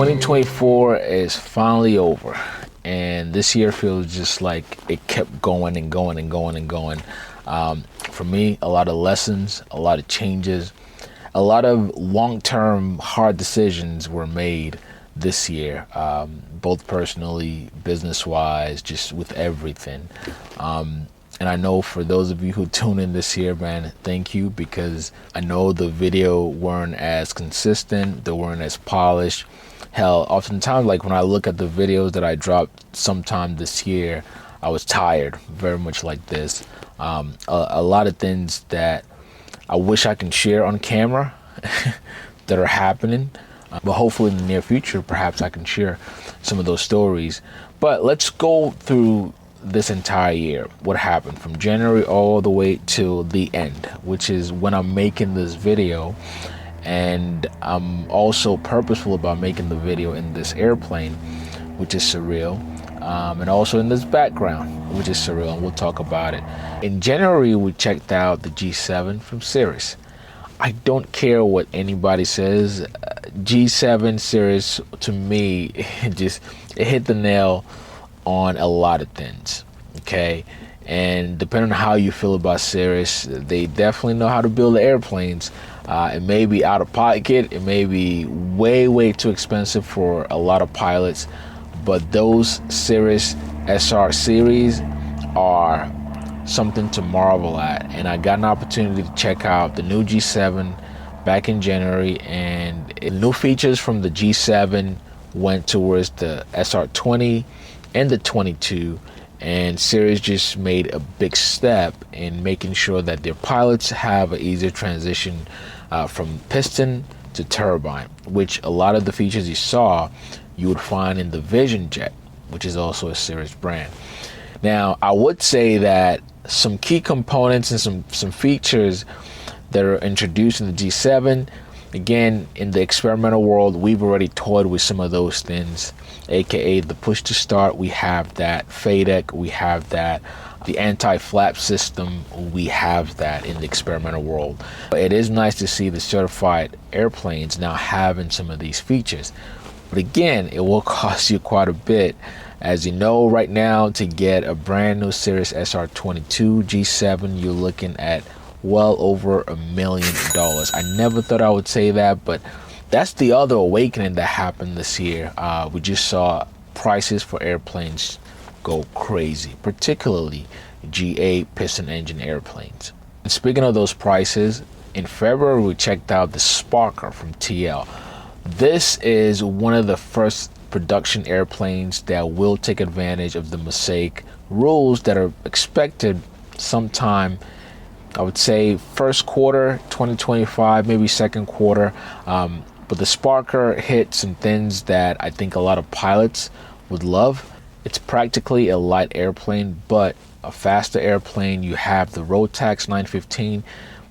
2024 is finally over, and this year feels just like it kept going and going and going and going. For me, a lot of lessons, a lot of changes, a lot of long-term hard decisions were made this year, both personally, business-wise, just with everything. And I know for those of you who tune in this year, man, thank you, because I know the video weren't as consistent, they weren't as polished. Hell, oftentimes, like when I look at the videos that I dropped sometime this year, I was tired, very much like this. A lot of things that I wish I can share on camera that are happening, but hopefully in the near future, perhaps I can share some of those stories. But let's go through this entire year, what happened from January all the way till the end, which is when I'm making this video. And I'm also purposeful about making the video in this airplane, which is surreal, and also in this background, which is surreal, and we'll talk about it. In January, we checked out the G7 from Cirrus. I don't care what anybody says, G7 Cirrus, to me, it hit the nail on a lot of things, okay? And depending on how you feel about Cirrus, they definitely know how to build airplanes. It may be out of pocket, it may be way too expensive for a lot of pilots, but those Cirrus SR series are something to marvel at. And I got an opportunity to check out the new G7 back in January, and new features from the G7 went towards the SR20 and the 22, and Cirrus just made a big step in making sure that their pilots have an easier transition from piston to turbine, which a lot of the features you saw you would find in the Vision Jet, which is also a Cirrus brand. Now, I would say that some key components and some features that are introduced in the G7, again, in the experimental world, we've already toyed with some of those things, aka the push to start. We have that FADEC, we have that. The anti-flap system, we have that in the experimental world. It is nice to see the certified airplanes now having some of these features. But again, it will cost you quite a bit. As you know, right now, to get a brand new Cirrus SR22 G7, you're looking at well over $1 million. I never thought I would say that, but that's the other awakening that happened this year. We just saw prices for airplanes go crazy, particularly G8 piston engine airplanes. And speaking of those prices, in February we checked out the Sparker from TL. This is one of the first production airplanes that will take advantage of the Mosaic rules that are expected sometime, I would say first quarter 2025, maybe second quarter. But the Sparker hit some things that I think a lot of pilots would love. It's practically a light airplane, but a faster airplane. You have the Rotax 915,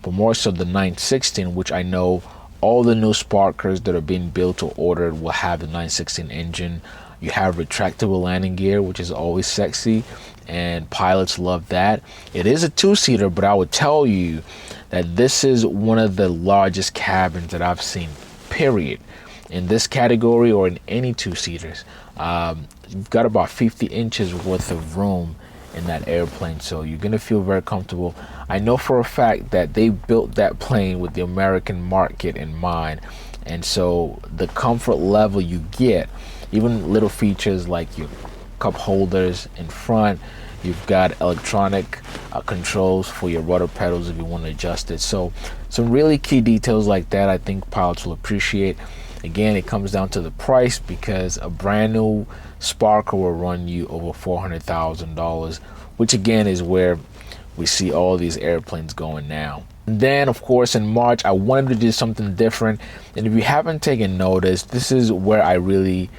but more so the 916, which I know all the new Sparkers that are being built or ordered will have the 916 engine. You have retractable landing gear, which is always sexy, and pilots love that. It is a two-seater, but I would tell you that this is one of the largest cabins that I've seen, period, in this category or in any two-seaters. You've got about 50 inches worth of room in that airplane, so you're gonna feel very comfortable. I know for a fact that they built that plane with the American market in mind, and so the comfort level you get, even little features like your cup holders in front, you've got electronic controls for your rudder pedals if you want to adjust it. So some really key details like that I think pilots will appreciate. Again, it comes down to the price, because a brand new Sparker will run you over $400,000, which again is where we see all these airplanes going now. And then, of course, in March, I wanted to do something different. And if you haven't taken notice, this is where I really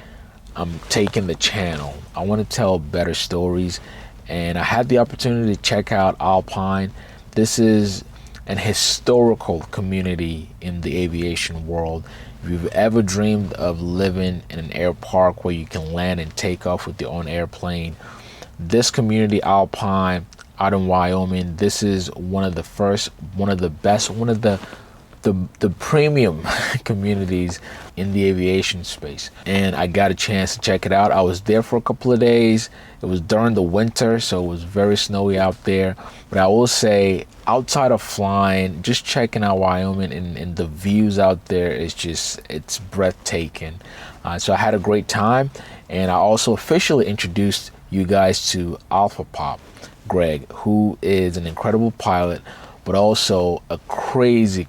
am taking the channel. I want to tell better stories. And I had the opportunity to check out Alpine. This is an historical community in the aviation world. If you've ever dreamed of living in an air park where you can land and take off with your own airplane, this community, Alpine, out in Wyoming, this is one of the first, one of the best, one of the the premium communities in the aviation space, and I got a chance to check it out. I was there for a couple of days. It was during the winter, so it was very snowy out there. But I will say, outside of flying, just checking out Wyoming and the views out there is just, it's breathtaking. So I had a great time, and I also officially introduced you guys to Alpha Pop Greg, who is an incredible pilot, but also a crazy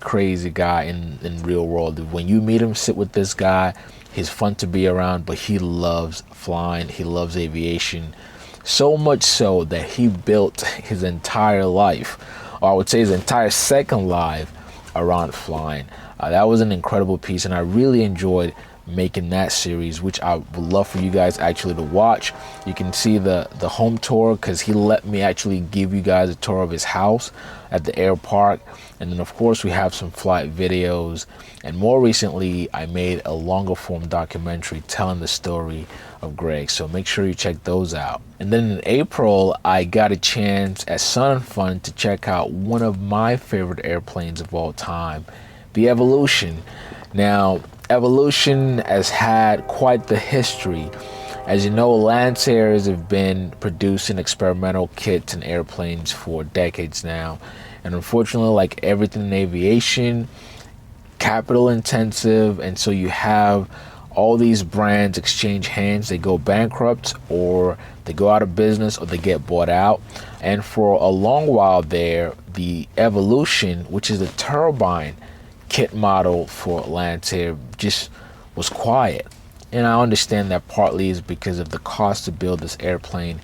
guy in real world. When you meet him, sit with this guy, he's fun to be around, but he loves flying, he loves aviation, so much so that he built his entire life, or I would say his entire second life, around flying. That was an incredible piece, and I really enjoyed making that series, which I would love for you guys actually to watch. You can see the home tour, because he let me actually give you guys a tour of his house at the airpark. And then of course we have some flight videos, and more recently I made a longer form documentary telling the story of Greg, so make sure you check those out. And then in April I got a chance at Sun and Fun to check out one of my favorite airplanes of all time, the Evolution. Now, Evolution has had quite the history. As you know, Lancers have been producing experimental kits and airplanes for decades now. And unfortunately, like everything in aviation, capital intensive, and so you have all these brands exchange hands. They go bankrupt, or they go out of business, or they get bought out. And for a long while there, the Evolution, which is a turbine kit model for Lancer, just was quiet. And I understand that partly is because of the cost to build this airplane,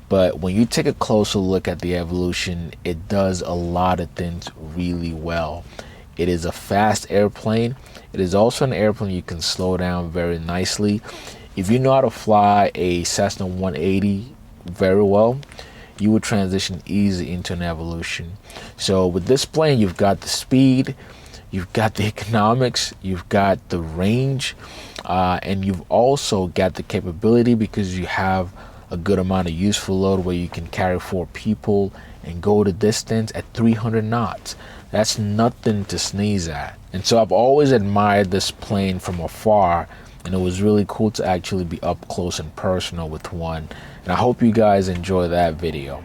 but when you take a closer look at the Evolution, it does a lot of things really well. It is a fast airplane. It is also an airplane you can slow down very nicely. If you know how to fly a Cessna 180 very well, you would transition easy into an Evolution. So with this plane, you've got the speed, you've got the economics, you've got the range, and you've also got the capability, because you have a good amount of useful load where you can carry 4 people and go the distance at 300 knots. That's nothing to sneeze at. And so I've always admired this plane from afar, and it was really cool to actually be up close and personal with one. And I hope you guys enjoy that video.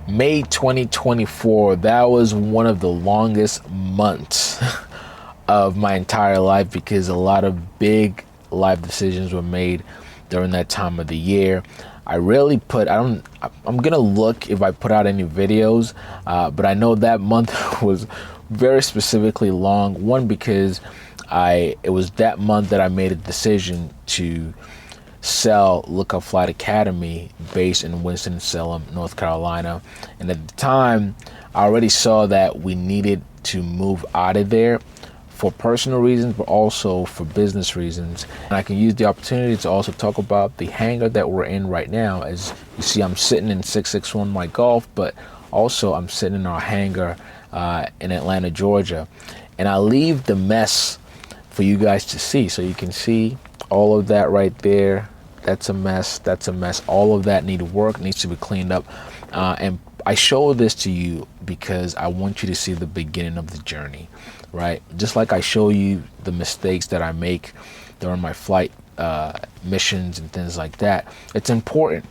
May 2024, that was one of the longest months of my entire life, because a lot of big life decisions were made during that time of the year. I'm gonna look if I put out any videos, but I know that month was very specifically long. One, because it was that month that I made a decision to sell Lookup Flight Academy, based in Winston-Salem, North Carolina. And at the time, I already saw that we needed to move out of there for personal reasons, but also for business reasons. And I can use the opportunity to also talk about the hangar that we're in right now. As you see, I'm sitting in 661 my Golf, but also I'm sitting in our hangar in Atlanta, Georgia. And I leave the mess for you guys to see. So you can see all of that right there. That's a mess. That's a mess. All of that needs to be cleaned up. And I show this to you because I want you to see the beginning of the journey, right? Just like I show you the mistakes that I make during my flight missions and things like that. It's important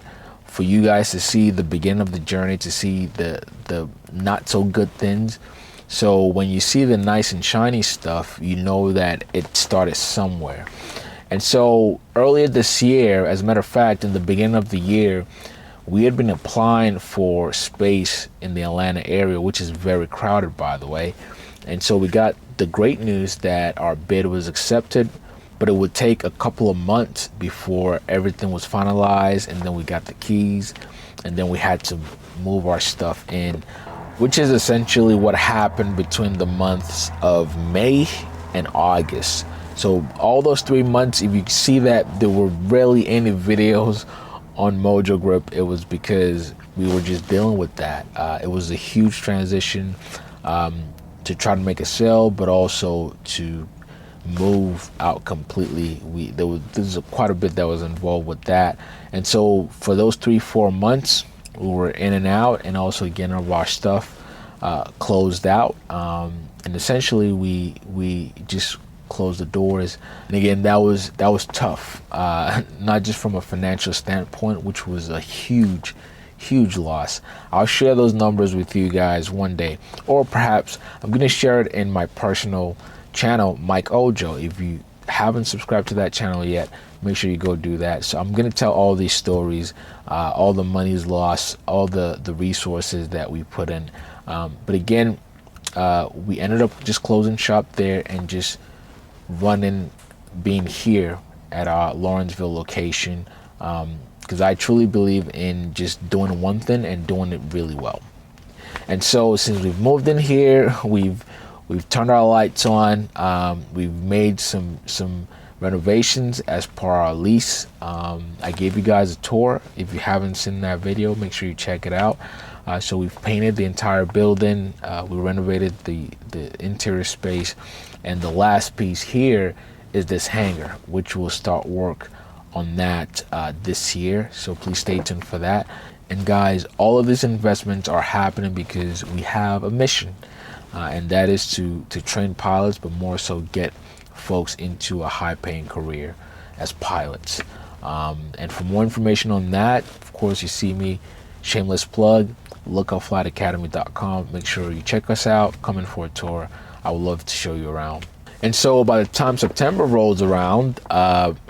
for you guys to see the beginning of the journey, to see the not so good things. So when you see the nice and shiny stuff, you know that it started somewhere. And so earlier this year, as a matter of fact, in the beginning of the year, we had been applying for space in the Atlanta area, which is very crowded, by the way. And so we got the great news that our bid was accepted, but it would take a couple of months before everything was finalized. And then we got the keys, and then we had to move our stuff in, which is essentially what happened between the months of May and August. So all those 3 months, if you see that there were rarely any videos on Mojo Grip, it was because we were just dealing with that. It was a huge transition to try to make a sale, but also to move out completely. There's quite a bit that was involved with that. And so for those 3-4 months, we were in and out, and also getting our stuff closed out, and essentially we just closed the doors. And again, that was tough, not just from a financial standpoint, which was a huge loss. I'll share those numbers with you guys one day, or perhaps I'm going to share it in my personal channel, Mike Ojo. If you haven't subscribed to that channel yet, make sure you go do that. So I'm going to tell all these stories, all the money's lost, all the resources that we put in. But again, we ended up just closing shop there and just being here at our Lawrenceville location, because I truly believe in just doing one thing and doing it really well. And so since we've moved in here, we've turned our lights on, we've made some renovations as per our lease. I gave you guys a tour. If you haven't seen that video, make sure you check it out. So we've painted the entire building, we renovated the interior space, and the last piece here is this hangar, which will start work on that this year. So please stay tuned for that. And guys, all of these investments are happening because we have a mission, and that is to train pilots, but more so get folks into a high-paying career as pilots. And for more information on that, of course, you see me, shameless plug, lookoutflightacademy.com. Make sure you check us out, come in for a tour. I would love to show you around. And so by the time September rolls around,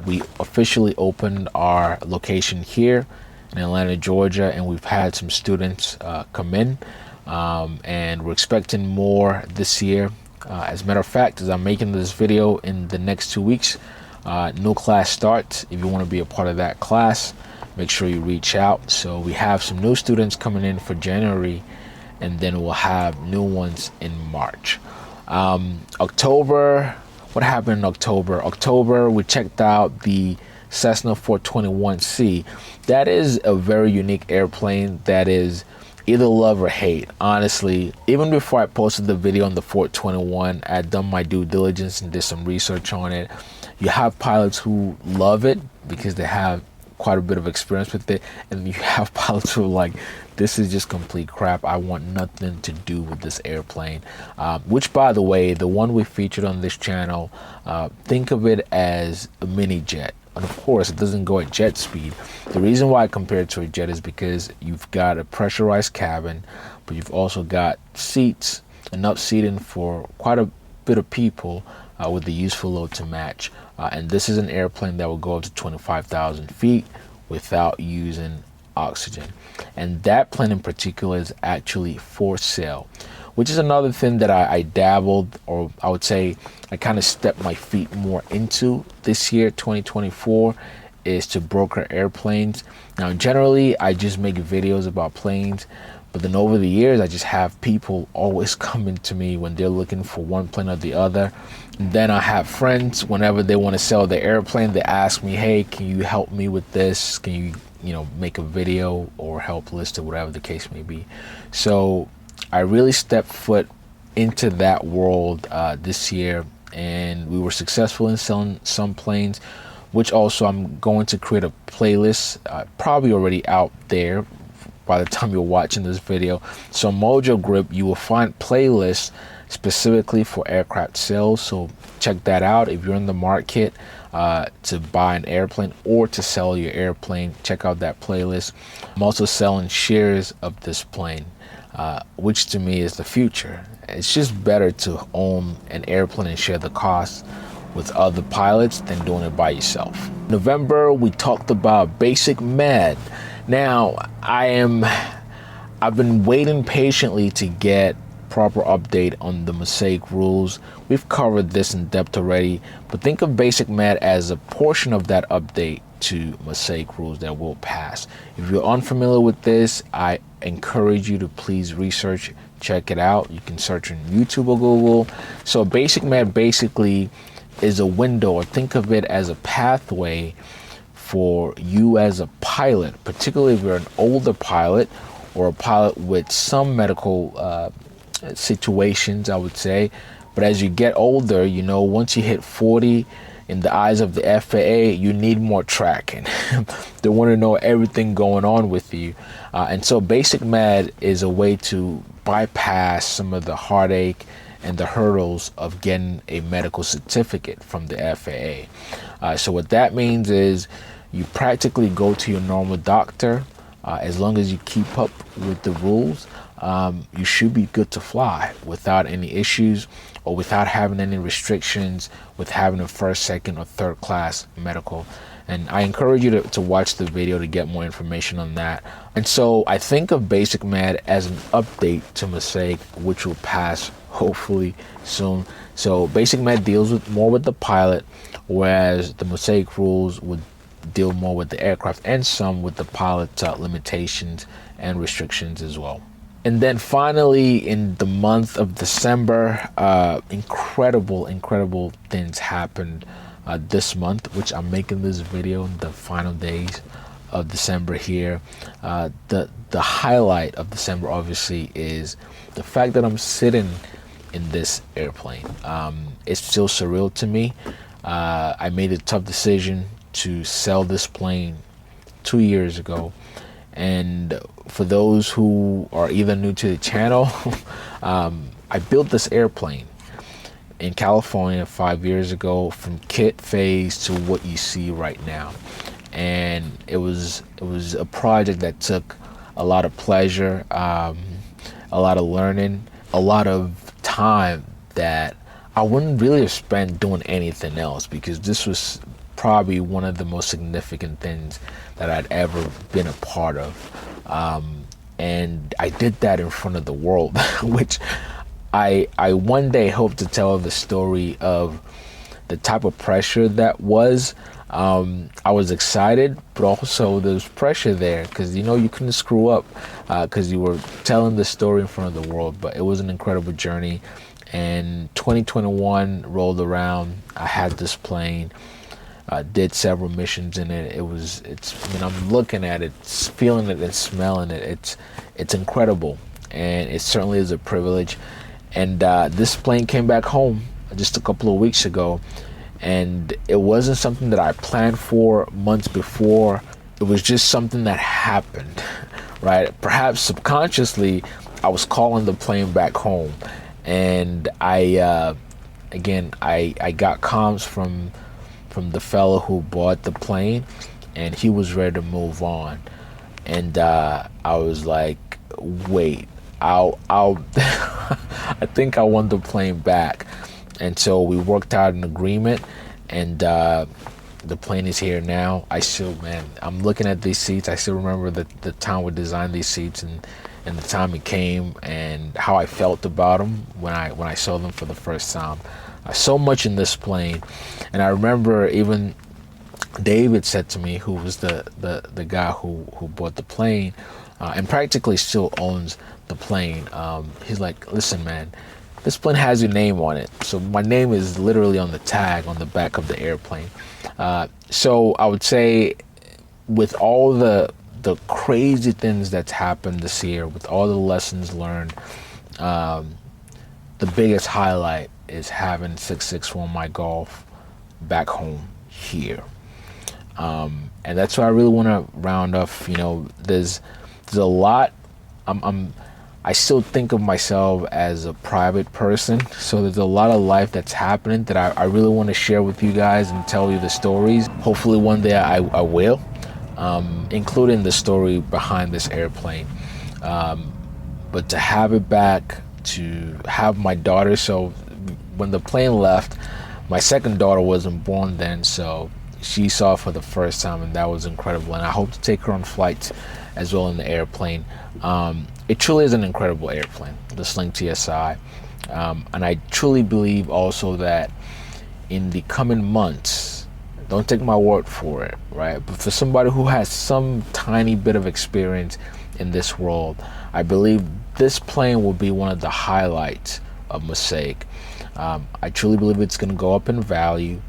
we officially opened our location here in Atlanta, Georgia, and we've had some students come in, and we're expecting more this year. As a matter of fact, as I'm making this video, in the next 2 weeks, new class starts. If you want to be a part of that class, make sure you reach out. So we have some new students coming in for January, and then we'll have new ones in March. October, what happened in October? October, we checked out the Cessna 421C. That is a very unique airplane that is either love or hate. Honestly, even before I posted the video on the 421, I had done my due diligence and did some research on it. You have pilots who love it because they have quite a bit of experience with it, and you have pilots who are like, this is just complete crap, I want nothing to do with this airplane. Which, by the way, the one we featured on this channel, think of it as a mini jet. And of course, it doesn't go at jet speed. The reason why I compare it to a jet is because you've got a pressurized cabin, but you've also got seats, enough seating for quite a bit of people, with the useful load to match. And this is an airplane that will go up to 25,000 feet without using oxygen. And that plane in particular is actually for sale, which is another thing that I dabbled, or I would say I kind of stepped my feet more into this year, 2024, is to broker airplanes. Now, generally, I just make videos about planes, but then over the years, I just have people always coming to me when they're looking for one plane or the other. And then I have friends, whenever they want to sell their airplane, they ask me, hey, can you help me with this? Can you make a video or help list or whatever the case may be? So I really stepped foot into that world this year, and we were successful in selling some planes, which also I'm going to create a playlist, probably already out there by the time you're watching this video. So Mojo Grip, you will find playlists specifically for aircraft sales, so check that out. If you're in the market to buy an airplane or to sell your airplane, check out that playlist. I'm also selling shares of this plane, which to me is the future. It's just better to own an airplane and share the cost with other pilots than doing it by yourself. November, we talked about basic med. Now, I've been waiting patiently to get proper update on the Mosaic rules. We've covered this in depth already, but think of basic med as a portion of that update to Mosaic rules that will pass. If you're unfamiliar with this, I encourage you to please research, check it out. You can search on YouTube or Google. So basic med basically is a window, or think of it as a pathway for you as a pilot, particularly if you're an older pilot or a pilot with some medical situations, I would say. But as you get older, once you hit 40 in the eyes of the FAA, you need more tracking. They want to know everything going on with you. And so Basic Med is a way to bypass some of the heartache and the hurdles of getting a medical certificate from the FAA. So what that means is you practically go to your normal doctor. As long as you keep up with the rules, you should be good to fly without any issues or without having any restrictions with having a first, second, or third class medical. And I encourage you to watch the video to get more information on that. And so I think of Basic Med as an update to Mosaic, which will pass hopefully soon. So Basic Med deals more with the pilot, whereas the Mosaic rules would deal more with the aircraft and some with the pilot limitations and restrictions as well. And then finally, in the month of December, incredible things happened this month, which I'm making this video in the final days of December here. The highlight of December obviously is the fact that I'm sitting in this airplane. It's still surreal to me. I made a tough decision to sell this plane 2 years ago, and for those who are either new to the channel, I built this airplane in California 5 years ago from kit phase to what you see right now. And it was a project that took a lot of pleasure, a lot of learning, a lot of time that I wouldn't really have spent doing anything else, because this was probably one of the most significant things that I'd ever been a part of. And I did that in front of the world, which I one day hope to tell the story of the type of pressure that was. I was excited, but also there's pressure there because, you know, you couldn't screw up because you were telling the story in front of the world. But it was an incredible journey. And 2021 rolled around. I had this plane. Did several missions in it. I mean, I'm looking at it, feeling it, and smelling it. It's incredible, and it certainly is a privilege. And this plane came back home just a couple of weeks ago, and it wasn't something that I planned for months before. It was just something that happened, right? Perhaps subconsciously, I was calling the plane back home, and I got comms from the fellow who bought the plane, and he was ready to move on. And I was like, wait, I'll I think I want the plane back. And so we worked out an agreement, and the plane is here now. I'm looking at these seats. I still remember the time we designed these seats, and the time it came, and how I felt about them when I saw them for the first time. So much in this plane. And I remember even David said to me, who was the guy who bought the plane and practically still owns the plane. He's like, listen, man, this plane has your name on it. So my name is literally on the tag on the back of the airplane. So I would say, with all the crazy things that's happened this year, with all the lessons learned, the biggest highlight is having 661 My Golf back home here. And that's what I really want to round off. You know, there's a lot. I still think of myself as a private person, so there's a lot of life that's happening that I really want to share with you guys and tell you the stories. Hopefully one day I will, including the story behind this airplane. But to have it back, to have my daughter, so when the plane left, my second daughter wasn't born then, so she saw it for the first time, and that was incredible. And I hope to take her on flights as well in the airplane. It truly is an incredible airplane, the Sling TSI. And I truly believe also that in the coming months, don't take my word for it, right? But for somebody who has some tiny bit of experience in this world, I believe this plane will be one of the highlights of Mosaic. I truly believe it's going to go up in value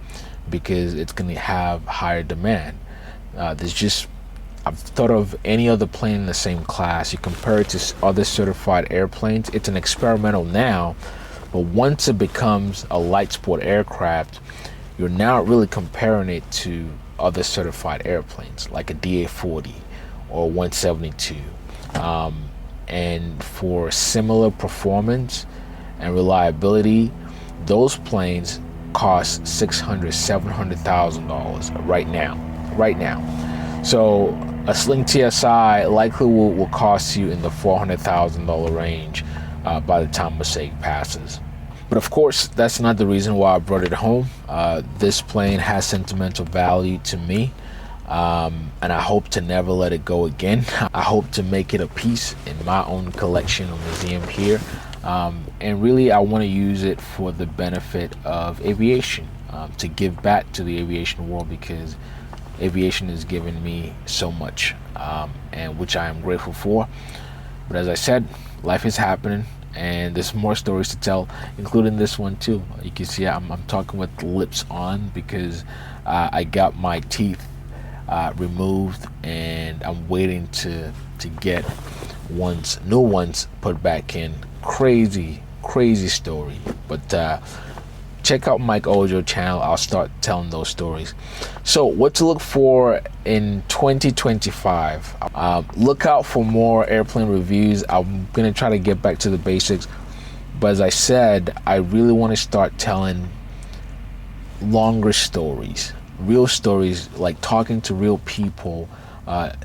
because it's going to have higher demand. I've thought of any other plane in the same class. You compare it to other certified airplanes, it's an experimental now, but once it becomes a light sport aircraft, you're now really comparing it to other certified airplanes like a DA-40 or 172. And for similar performance and reliability, those planes cost $600,000-$700,000 right now. So a Sling TSI likely will cost you in the $400,000 range by the time Mosaic passes. But of course, that's not the reason why I brought it home. This plane has sentimental value to me, and I hope to never let it go again. I hope to make it a piece in my own collection or museum here. And really, I want to use it for the benefit of aviation, to give back to the aviation world, because aviation has given me so much, and which I am grateful for. But as I said, life is happening, and there's more stories to tell, including this one too. You can see I'm talking with the lips on because I got my teeth removed, and I'm waiting to get new ones put back in. Crazy story. But check out Mike Ojo channel. I'll start telling those stories. So what to look for in 2025? Look out for more airplane reviews. I'm gonna try to get back to the basics, but as I said, I really want to start telling longer stories, real stories, like talking to real people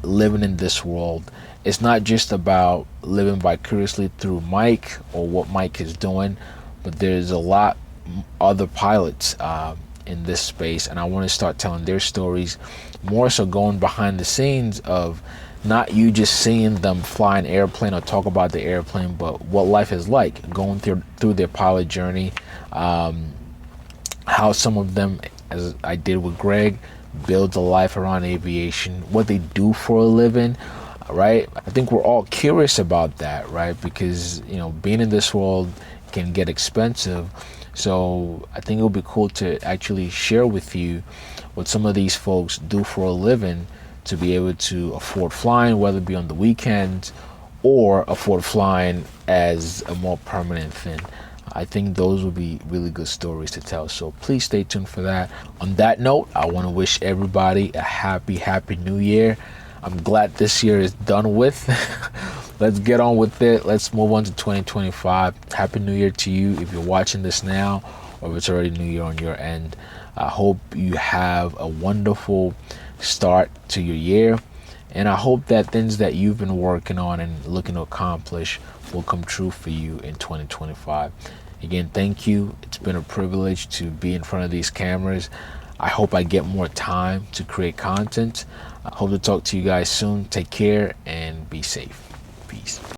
living in this world. It's not just about living vicariously through Mike or what Mike is doing, but there's a lot other pilots in this space, and I want to start telling their stories, more so going behind the scenes of not you just seeing them fly an airplane or talk about the airplane, but what life is like, going through their pilot journey, how some of them, as I did with Greg, build a life around aviation, what they do for a living, right? I think we're all curious about that, right? Because, you know, being in this world can get expensive. So I think it'll be cool to actually share with you what some of these folks do for a living to be able to afford flying, whether it be on the weekends or afford flying as a more permanent thing. I think those will be really good stories to tell. So please stay tuned for that. On that note, I want to wish everybody a happy new year. I'm glad this year is done with. Let's get on with it. Let's move on to 2025. Happy New Year to you if you're watching this now, or if it's already New Year on your end. I hope you have a wonderful start to your year, and I hope that things that you've been working on and looking to accomplish will come true for you in 2025. Again, thank you. It's been a privilege to be in front of these cameras. I hope I get more time to create content. I hope to talk to you guys soon. Take care and be safe. Peace.